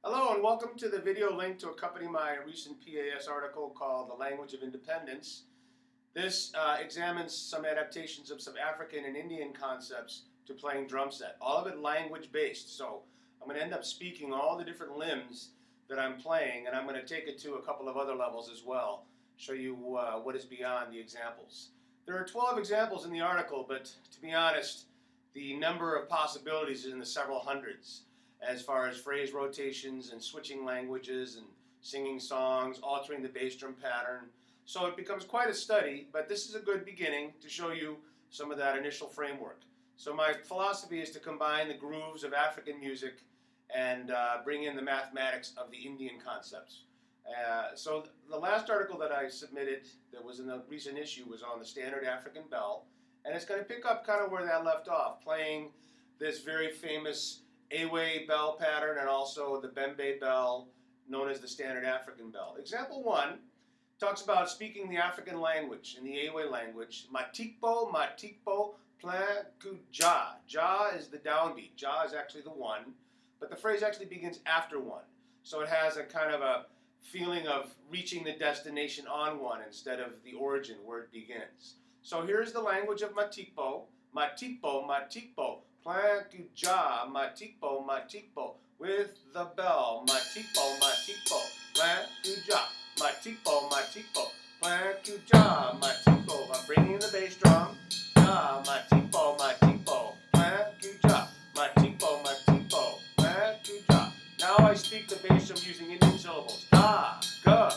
Hello and welcome to the video link to accompany my recent PAS article called The Language of Independence. This examines some adaptations of some African and Indian concepts to playing drum set, all of it language based. So I'm going to end up speaking all the different limbs that I'm playing, and I'm going to take it to a couple of other levels as well, show you what is beyond the examples. There are 12 examples in the article, but to be honest, the number of possibilities is in the several hundreds, as far as phrase rotations and switching languages and singing songs, altering the bass drum pattern. So it becomes quite a study, but this is a good beginning to show you some of that initial framework. So my philosophy is to combine the grooves of African music and bring in the mathematics of the Indian concepts. So the last article that I submitted that was in the recent issue was on the standard African bell, and it's going to pick up kind of where that left off, playing this very famous Ewe bell pattern and also the Bembe bell, known as the standard African bell. Example 1 talks about speaking the African language, in the Ewe language. Matikpo, matikpo, plein ku ja. Ja is the downbeat. Ja is actually the 1, but the phrase actually begins after 1. So it has a kind of a feeling of reaching the destination on 1 instead of the origin where it begins. So here's the language of matikpo. Matikpo, matikpo, plein ku ja, matikpo, matikpo, with the bell. Matikpo, matikpo, plein ku ja. Matikpo, matikpo, plein ku ja, matikpo. I'm bringing in the bass drum. Ja, matikpo, matikpo, plein ku ja. Matikpo, matikpo, plein ku ja. Now I speak the bass drum using Indian syllables. Da, ga,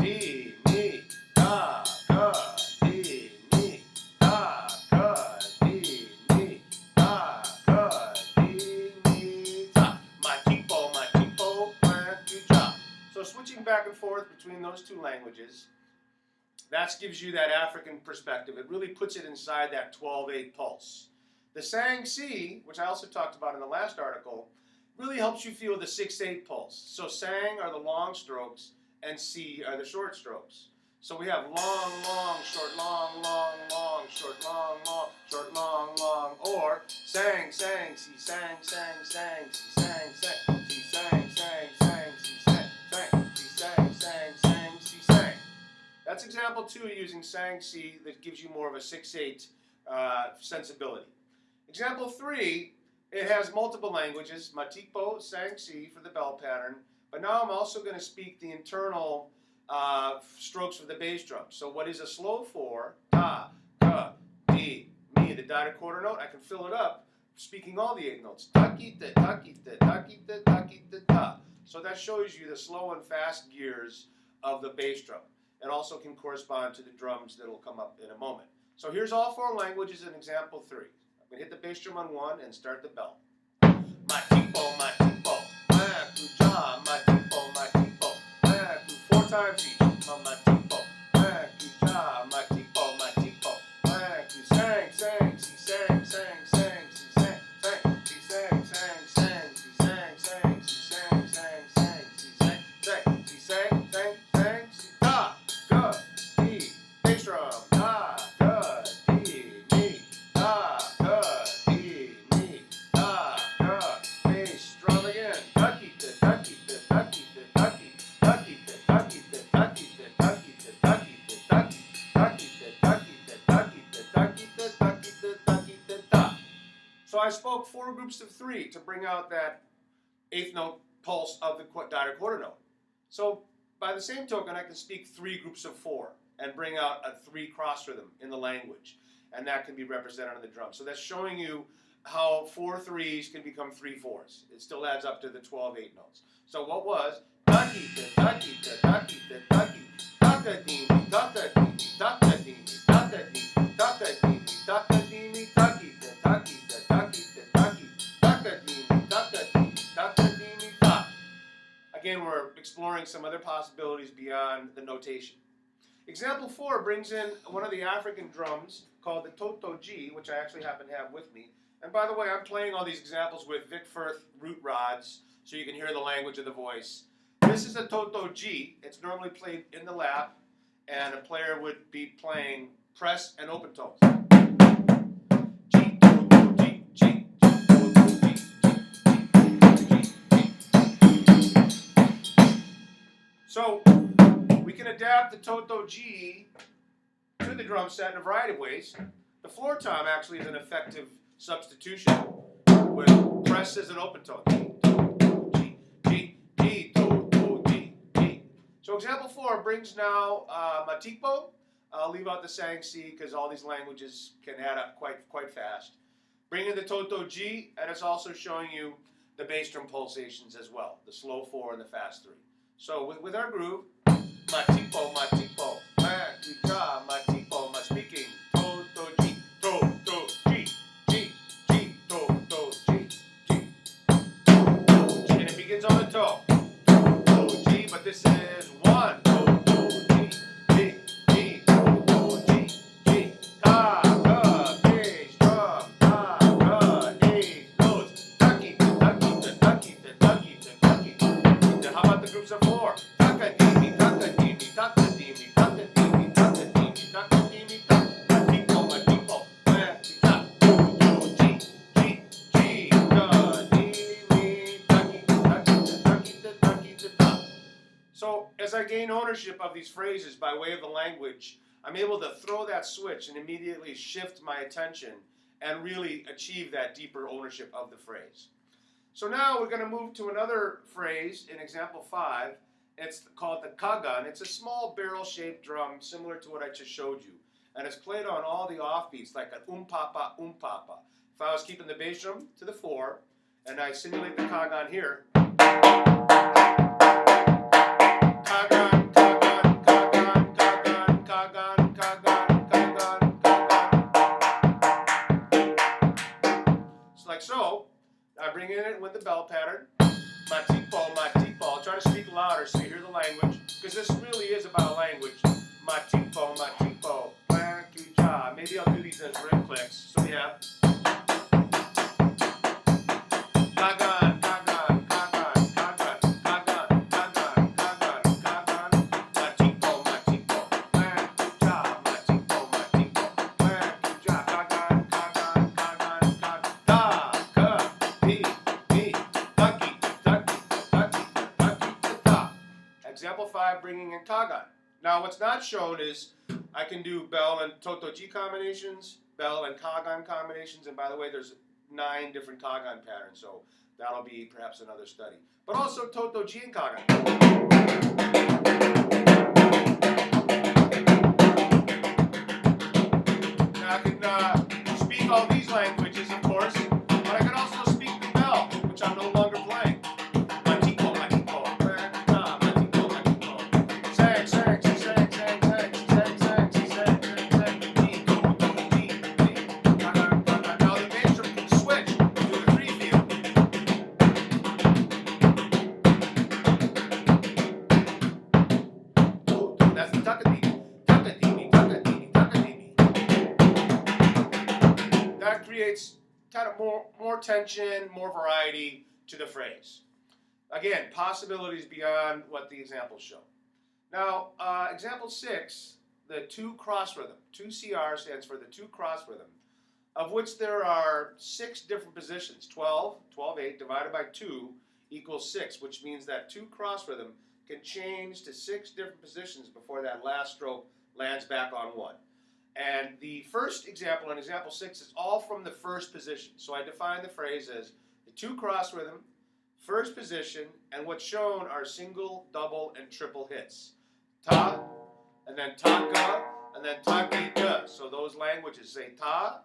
di, mi, da, ga, di, mi, da, ga, di, mi, da, ga, di, mi, da. Matikpo, matikpo, plein ku ja. So switching back and forth between those two languages, that gives you that African perspective. It really puts it inside that 12/8 pulse. The sang C, which I also talked about in the last article, really helps you feel the 6/8 pulse. So sang are the long strokes and C are the short strokes. So we have long, long, short, long, long, long, short, long, long, short, long, long, or sang, sang, C, sang, sang, sang, C, sang, sang, C, sang, sang, sang, C, sang, sang, C, sang, sang, sang, C, sang. That's example 2 using sang C that gives you more of a 6/8 sensibility. Example 3, it has multiple languages, matikpo, sang C for the bell pattern, but now I'm also going to speak the internal strokes of the bass drum. So what is a slow 4? Da, ga, di, mi, the dotted quarter note. I can fill it up speaking all the 8 notes. Takita, takita, takita, takita, ta. So that shows you the slow and fast gears of the bass drum. It also can correspond to the drums that will come up in a moment. So here's all 4 languages in example 3. I'm going to hit the bass drum on 1 and start the bell. Matikpo, matikpo, plein ku ja, matikpo, matikpo, plein ku 4 times each. Matikpo, plein ku ja, matikpo, matikpo, plein ku sang, sang, si, sang, sang, sang, si, sang, sang, si, sang, sang, sang, si, sang, sang, si, sang, sang, sang, si, sang, sang, si, sang, sang, sang, si, da, ga, di, bass drum, da, ga, di, mi, da, ga, di, mi, da, ga, bass drum again. Takita, takita, takita, takita, takita, takita, takita, takita, takita, takita, takita, takita, takita, takita, takita, ta. So I spoke 4 groups of 3 to bring out that 8th note pulse of the dotted quarter note. So by the same token, I can speak 3 groups of 4 and bring out a 3 cross rhythm in the language, and that can be represented on the drum. So that's showing you how 4 3s can become 3 4s. It still adds up to the 12/8 notes. So what was takita, takita, takita, takita, takadimi, takadimi, takadimi, takadimi, takadimi, takadimi, takita, takita, takita, takita, takadimi, takadimi, takadimi, ta. Again, we're exploring some other possibilities beyond the notation. Example 4 brings in one of the African drums called the Toto G, which I actually happen to have with me. And by the way, I'm playing all these examples with Vic Firth root rods, so you can hear the language of the voice. This is a Toto G. It's normally played in the lap, and a player would be playing press and open tones. G, Toto, G, G, Toto, G, G, G, G, G, G. So we can adapt the toto G to the drum set in a variety of ways. The floor tom actually is an effective substitution with presses and open tone. G, G, G, do, do, G, G. So example 4 brings now Matipo. I'll leave out the sang C because all these languages can add up quite fast. Bring in the toto G, and it's also showing you the bass drum pulsations as well, the slow 4 and the fast 3. So with our groove, Matipo, Matipo, Ma-tu-ja, Matipo, Ma speaking, toto G, toto G, G, G, toto G, G, and it begins on the toe, toto G, but this is 1, toto G, G, G, toto G, G, ta, ga, bass drum, ta, ga, A, notes, ducky, ducky, ducky, ducky, ducky. How about the groups of 4? Taka-dimi, taka-dimi, taka-dimi, taka-dimi, taka-dimi, taka-dimi, taka-dimi, matipo, ma-ti-ta, do-do, G, G, G, da-dimi, taki-ta-taki-ta-taki-ta-taki-ta-ta. So as I gain ownership of these phrases by way of the language, I'm able to throw that switch and immediately shift my attention and really achieve that deeper ownership of the phrase. So now we're going to move to another phrase in example 5. It's called the kagan. It's a small barrel-shaped drum similar to what I just showed you. And it's played on all the offbeats like an um-papa, um-papa. If I was keeping the bass drum to the 4 and I simulate the kagan here. Kagan, kagan, kagan, kagan, kagan, kagan, kagan, kagan. It's like so. I bring in it with the bell pattern. Matipo, matipo. I'll try to speak louder so you hear the language, because this really is about language. Matipo, matipo, ma-tu-ja. Maybe I'll do these as rim clicks. So yeah. Kagan, kagan, kagan, kagan, kagan, kagan, kagan, kagan. Matipo, matipo, ma-tu-ja, matipo, matipo, ma-tu-ja. Kagan, kagan, kagan, kagan. Da, ka, di, di, ducky, ducky, ducky, ducky, da. Example 5, bringing in kagan. Now what's not shown is I can do bell and toto G combinations, bell and kagan combinations, and by the way, there's 9 different kagan patterns, so that'll be perhaps another study. But also toto G and kagan. Now I can speak all these languages, of course, but I can also speak the bell, which I'm no longer playing. Matipo, matipo, ma-ta, matipo, matipo. Sang, sang, sang, sang, sang, sang, sang, sang, sang, sang, G, do, do, G, G. Kagan, kagan. Now the bass drum can switch to the 3 field. That's the taka-dimi, taka-dimi, taka-dimi, taka-dimi. That creates kind of more tension, more variety to the phrase. Again, possibilities beyond what the examples show. Now, example 6, the 2 cross rhythm. 2CR stands for the 2 cross rhythm, of which there are 6 different positions. 12, 8 divided by 2 equals 6, which means that 2 cross rhythm can change to 6 different positions before that last stroke lands back on 1. And the first example in example 6 is all from the first position. So I define the phrase as the 2 cross rhythm, first position, and what's shown are single, double, and triple hits. Ta, and then taka, and then takita. So those languages say ta,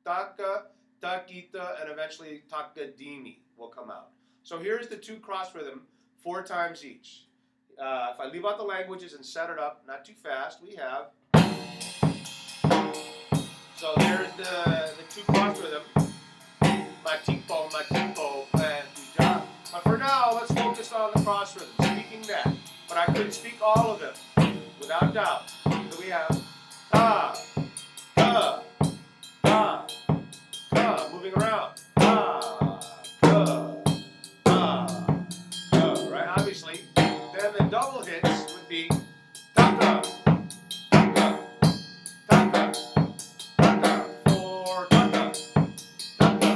taka, takita, and eventually taka-dimi will come out. So here's the 2 cross rhythm 4 times each. If I leave out the languages and set it up, not too fast, we have. So there's the 2 cross rhythm. Matipo, matipo, ma-tu-ja. But for now, let's focus on the cross rhythm, speaking that. But I could speak all of them, without doubt. So we have ta, ka, ta, ka, moving around. Ta, ka, ta, ka, right? Obviously. Then the double hits would be taka, taka, taka, taka, 4, taka, taka,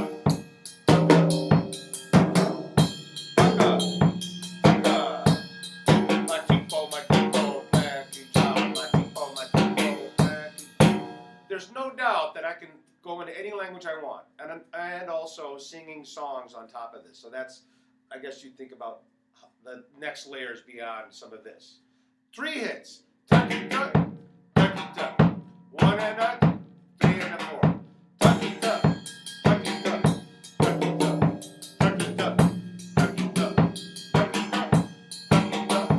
taka, taka, taka, matipo, language I want, and also singing songs on top of this. So that's, I guess you think about the next layers beyond some of this. 3 hits. Tucky tuck, tucky tuck. 1 and a 3 and a 4. Tucky tuck, tucky tuck, tucky tuck, tucky tuck, tucky tuck, tucky tuck, tucky tuck,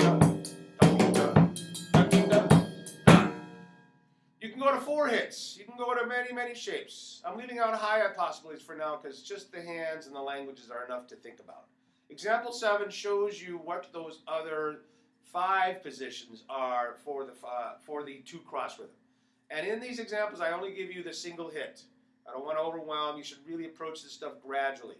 tucky tuck, tucky tuck, tuck. You can go to 4 hits. You can go to many, many shapes. I'm leaving out higher possibilities for now because just the hands and the languages are enough to think about. Example 7 shows you what those other 5 positions are for the 2 cross rhythm. And in these examples, I only give you the single hit. I don't want to overwhelm. You should really approach this stuff gradually.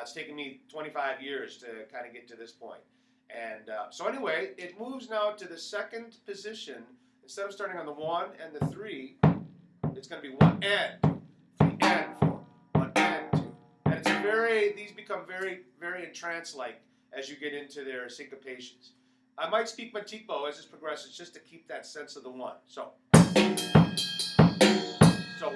It's taken me 25 years to kind of get to this point. And so anyway, it moves now to the 2nd position. Instead of starting on the 1 and the 3, it's going to be 1 and 2, 3 and 4, 1 and 2. And it's these become very, very trance-like as you get into their syncopations. I might speak matipo as this progresses just to keep that sense of the 1. So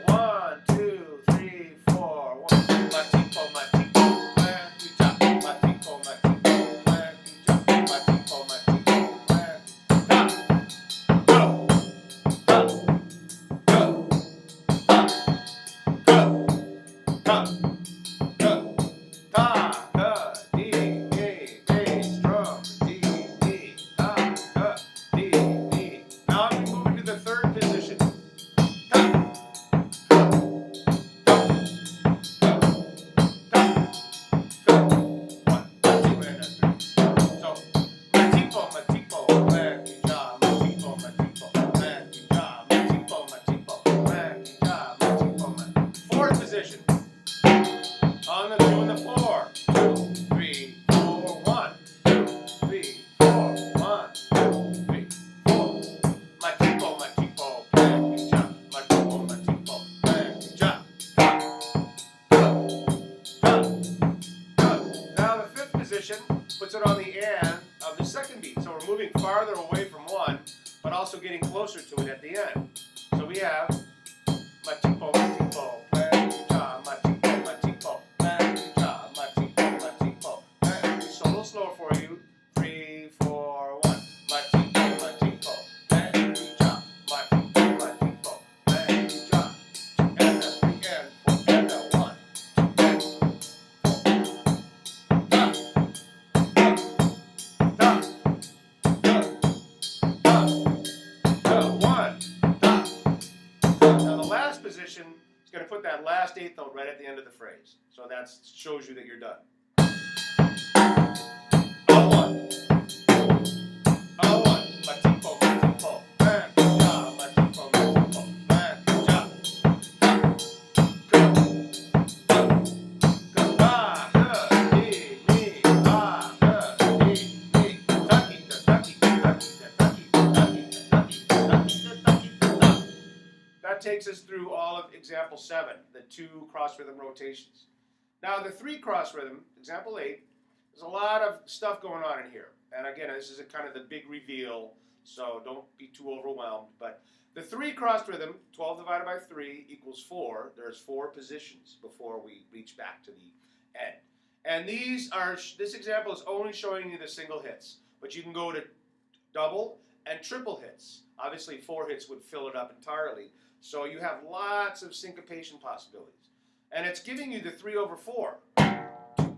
1, 2, 3, 4, 1. Matipo, matipo, plan, you chop. Matipo, matipo, plan, you chop. Matipo, matipo, plan, stop. Go, go, go, go, go, go. On the 2 and the 4. 2, 3, 4, 1. 2, 3, 4, 1, 2, 3, 4. Matipo, matipo, plan, jump. Matipo, matipo, plan, jump. Now the 5th position puts it on the end of the 2nd beat. So we're moving farther away from 1, but also getting closer to it at the end. So we have matipo, matipo, plan, jump. Matipo, matipo. Slower for you. 3, 4, 1. Matipo, matipo, and you chop. Matipo, matipo, and you chop. 2 and a 3 and 4 and a 1. 2 and 1. Now the last position is going to put that last 8th note right at the end of the phrase. So that shows you that you're done. That takes us through all of example 7, the 2 cross rhythm rotations. Now the 3 cross rhythm, example 8, there's a lot of stuff going on in here. And again, this is a kind of the big reveal, so don't be too overwhelmed. But the 3 cross rhythm, 12 divided by 3 equals 4. There's 4 positions before we reach back to the end. And this example is only showing you the single hits, but you can go to double and triple hits. Obviously 4 hits would fill it up entirely. So you have lots of syncopation possibilities. And it's giving you the 3 over 4. 2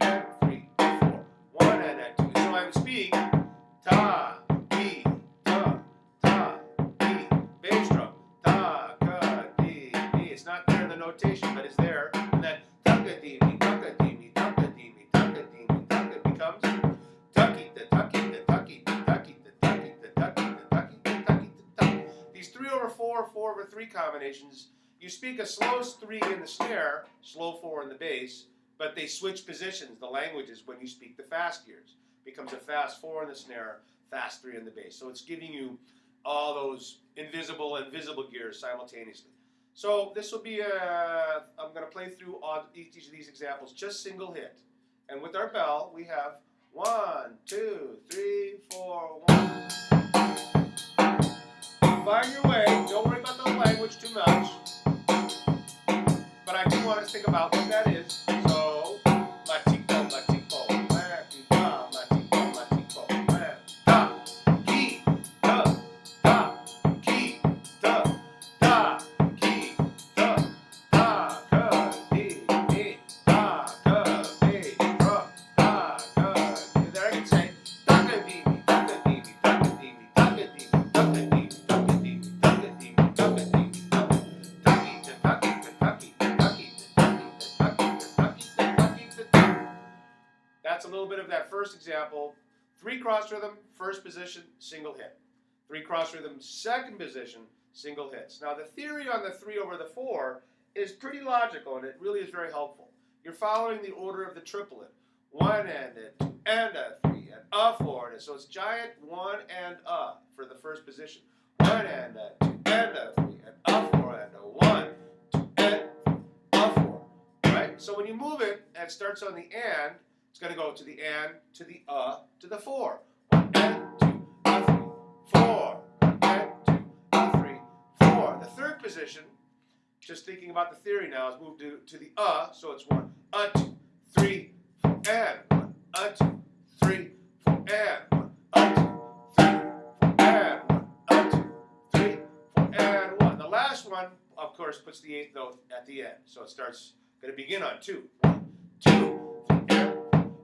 and 3, 4. 1 and a 2. So I would speak ta, di, ta, di, bass drum, ta, ga, di. It's not there in the notation, but it's there. And then taka di mi, taka di mi, taka di mi, taka di mi, taka becomes tucky, the tucky, the tucky, the tucky, the tucky, the tucky, the tucky, the tucky, the tucky. These 3 over 4, 4 over 3 combinations. You speak a slow 3 in the snare, slow 4 in the bass, but they switch positions, the languages, when you speak the fast gears. It becomes a fast 4 in the snare, fast 3 in the bass. So it's giving you all those invisible and visible gears simultaneously. So this will be I'm going to play through each of these examples, just single hit. And with our bell, we have 1, 2, 3, 4, 1. Find your way. Don't worry about the language too much. want to think about what that is. So, matipo, matipo, matipa, matipo, matipo, da, ki, da, ki, da, ki, da, ka, di, mi, da, di, ra, da, there I can say, da, ka, di, mi, da, ka, di, mi, da, ka, di, mi, da, ka, di, mi, da, ka, di, mi, da, ka, di, mi, da, ka, di, mi, da, ka, di, mi. That's a little bit of that first example. 3 cross rhythm, first position, single hit. 3 cross rhythm, second position, single hits. Now the theory on the 3 over the 4 is pretty logical, and it really is very helpful. You're following the order of the triplet. 1 and a 2 and a 3 and a 4. And so it's giant 1 and a for the first position. 1 and a 2 and a 3 and a 4 and a 1, 2 and a 4. Right? So when you move it and it starts on the and, it's going to go to the and, to the to the 4. 1 and 2, a 3, 4. 1 and 2, a 3, 4. The third position, just thinking about the theory now, is moved to the so it's 1, a 2, 3, 4, and 1, a 2, 3, 4, and 1, a 2, 3, 4, and 1, a 2, 3, 4, and 1. The last one, of course, puts the 8th note at the end, so it starts going to begin on 2.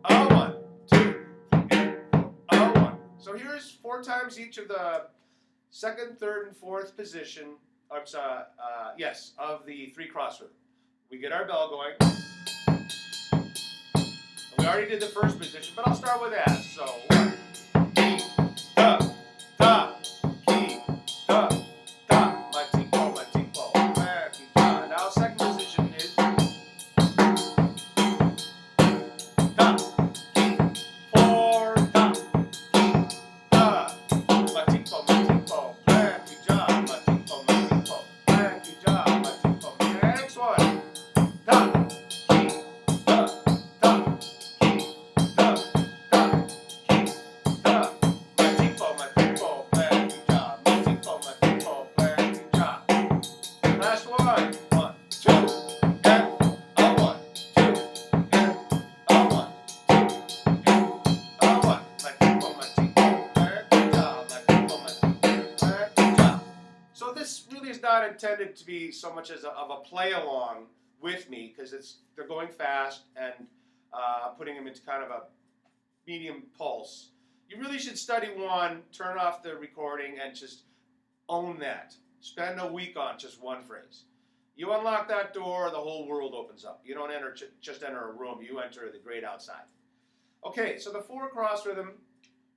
1, 2. So here's 4 times each of the second, third, and fourth position of the 3 cross rhythm. We get our bell going. And we already did the first position, but I'll start with that. So 1, ki, da, ki, da, matipo, matipo, da. Now second position is da, ki, 4, da. Not intended to be so much as of a play along with me, because they're going fast and putting them into kind of a medium pulse. You really should study one, turn off the recording, and just own that. Spend a week on just one phrase. You unlock that door, the whole world opens up. You don't just enter a room, you enter the great outside. Okay, so the 4 cross rhythm,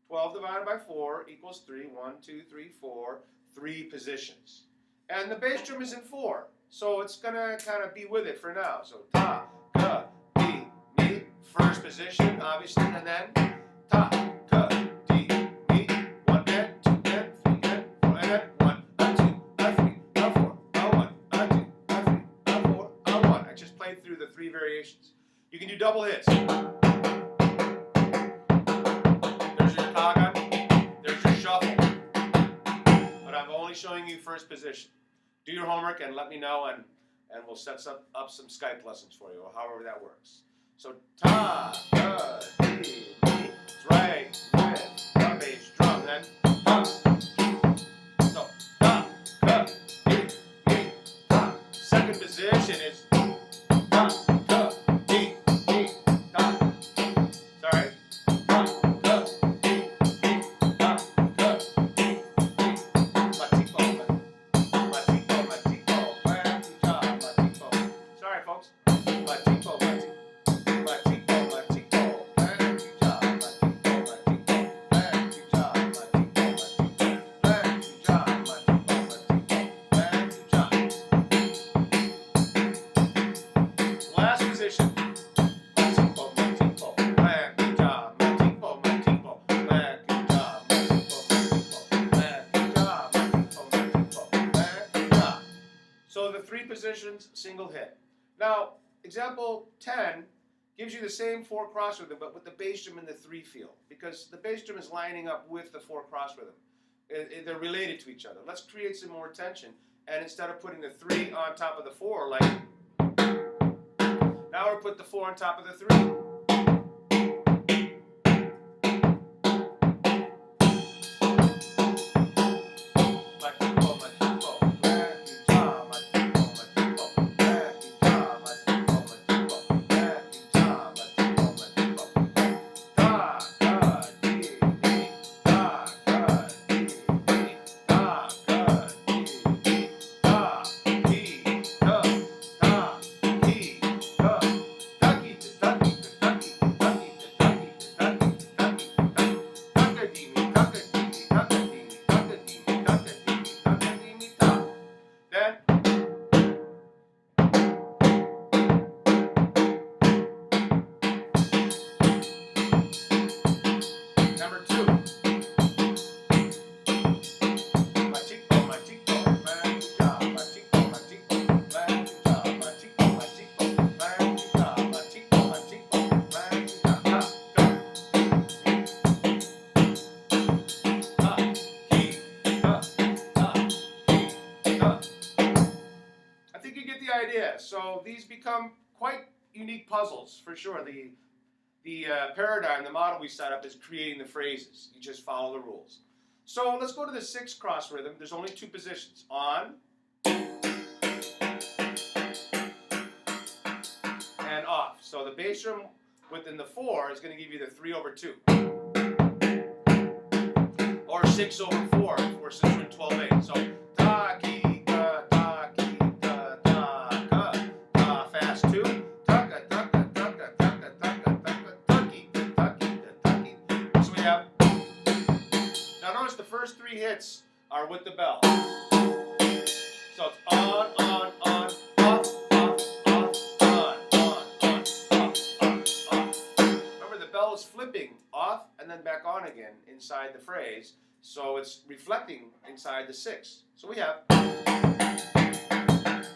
12 divided by 4 equals 3. 1, 2, 3, 4, 3 positions. And the bass drum is in 4, so it's going to kind of be with it for now. So ta, ka, di, mi, first position, obviously, and then ta, ka, di, mi, 1 and 2 and 3 and 4 and 1, a 2, a 3, a 4, a 1, a 2, a 3, a 4, a 1. I just played through the 3 variations. You can do double hits. There's your kaga, there's your shuffle. But I'm only showing you first position. Do your homework and let me know, and we'll set up some Skype lessons for you, or however that works. So ta, ka, di, mi. It's right with the bass drum. Then ta. So ta, ka, di, mi, ta. Second position is ta, ka, di, mi, ta. Sorry. Ta, ka, di, mi, ta, ka, di, mi. Sorry, folks. Last position. So the 3 positions, single hit. Now, example 10 gives you the same 4 cross rhythm, but with the bass drum in the 3 feel, because the bass drum is lining up with the 4 cross rhythm. They're related to each other. Let's create some more tension, and instead of putting the 3 on top of the 4, like Now we'll put the 4 on top of the 3. So these become quite unique puzzles for sure. The paradigm, the model we set up is creating the phrases. You just follow the rules. So let's go to the 6 cross rhythm. There's only 2 positions, on and off. So the bass drum within the 4 is going to give you the 3/2. Or 6/4 if we're since we're in 12/8. So da, ki, da, ki, da, ka, fast 2. Taka, taka, taka, taka, taka, taka, taki, taki, taki. So we have. Now notice the first 3 hits are with the bell. So it's on, off, off, on, off. Remember, the bell is flipping off and then back on again inside the phrase. So it's reflecting inside the 6. So we have on,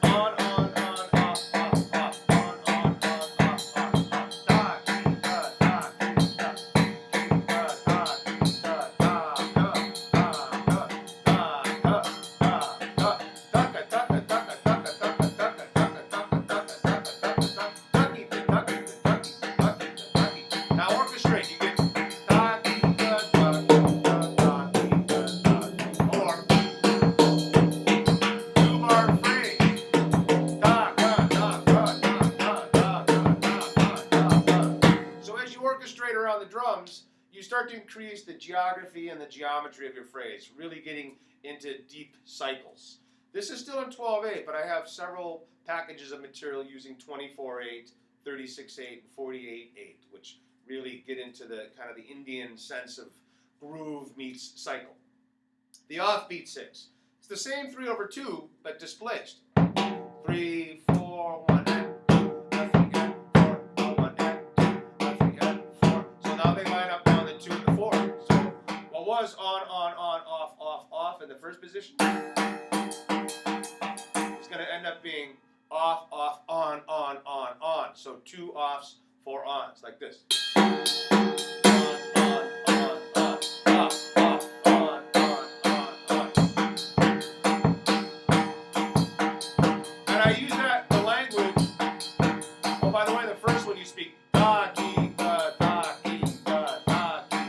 off, off, on, off, off, da, ki, da, da, ki, da, now orchestrate. You get da, ki, da, da, da, or 2-bar phrase. So as you orchestrate around the drums, you start to increase the geography and the geometry of your phrase, really getting into deep cycles. This is still in 12/8, but I have several packages of material using 24/8, 36/8, and 48/8, which really get into the kind of the Indian sense of groove meets cycle. The offbeat 6. It's the same 3/2, but displaced. 3, 4, 1, and 2, 3, and 4, 1, and 2, 3, and 4. So now they line up on the 2 and the 4. So what was on, off in the first position is going to end up being off, on. So 2 offs, 4 ons, like this. I use that in the language. Oh, by the way, the first one you speak da, ki, da, da, ki, da, da, ki,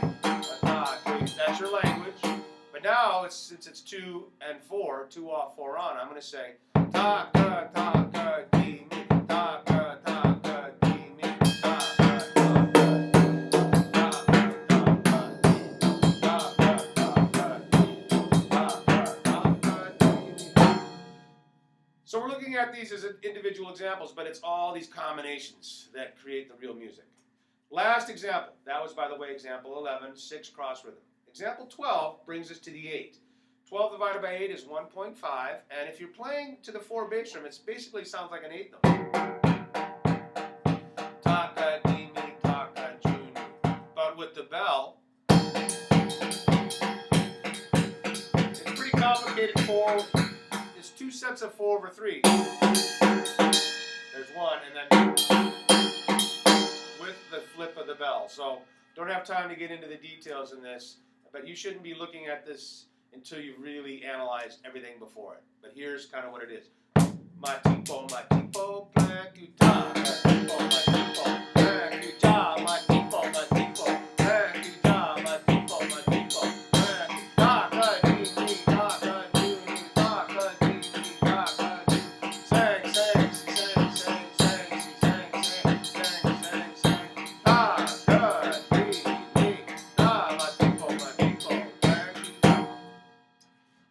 da, ki. That's your language. But now, since it's 2 and 4, 2 off, 4 on, I'm going to say da, da, da, da, ki, mi, da, da, da, da, ki, mi, da, da, da, So we're looking at these as individual examples, but it's all these combinations that create the real music. Last example, that was, by the way, example 11, 6 cross rhythm. Example 12 brings us to the 8. 12 divided by 8 is 1.5, and if you're playing to the 4 bass drum, it basically sounds like an 8th note. Taka, di, mi, taka, junu. But with the bell, it's pretty complicated 4. 2 sets of 4/3. There's one, and then with the flip of the bell. So don't have time to get into the details in this, but you shouldn't be looking at this until you've really analyzed everything before it. But here's kind of what it is. tipo, black guitar. My tipo, black guitar. My tipo, black guitar. My tipo, black guitar.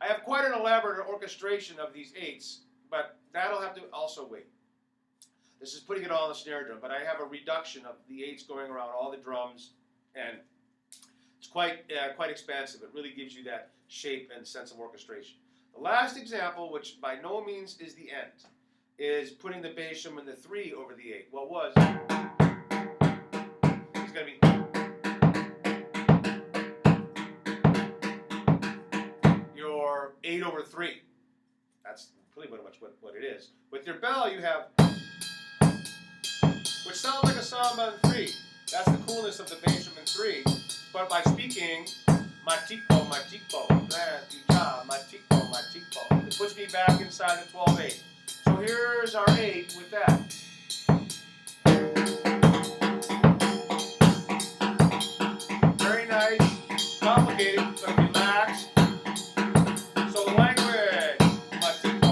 I have quite an elaborate orchestration of these eights, but that'll have to also wait. This is putting it all on the snare drum, but I have a reduction of the eights going around all the drums, and it's quite expansive. It really gives you that shape and sense of orchestration. The last example, which by no means is the end, is putting the bass drum in the 3 over the 8. What was? It's going to be. Your 8 over 3. That's pretty much what it is. With your bell, you have, which sounds like a samba in 3. That's the coolness of the bass drum in 3. But by speaking, my tipo, my tipo, it puts me back inside the 12/8. So here's our 8 with that. Very nice, complicated, but relaxed. So the language, my tipo,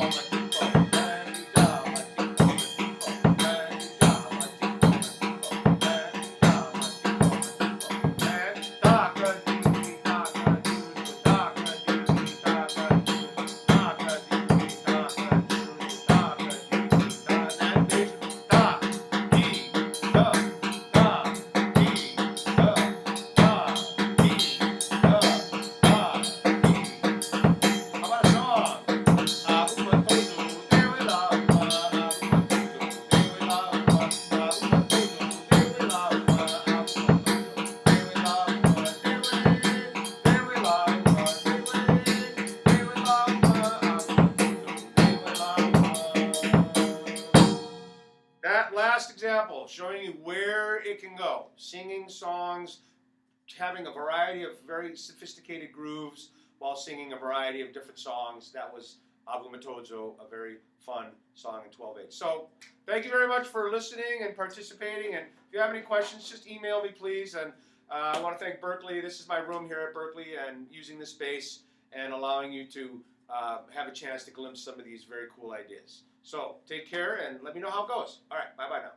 that last example, showing you where it can go. Singing songs, having a variety of very sophisticated grooves while singing a variety of different songs. That was Agumatojo, a very fun song in 12/8. So thank you very much for listening and participating. And if you have any questions, just email me, please. And I want to thank Berkeley. This is my room here at Berkeley, and using this space and allowing you to have a chance to glimpse some of these very cool ideas. So take care and let me know how it goes. All right, bye-bye now.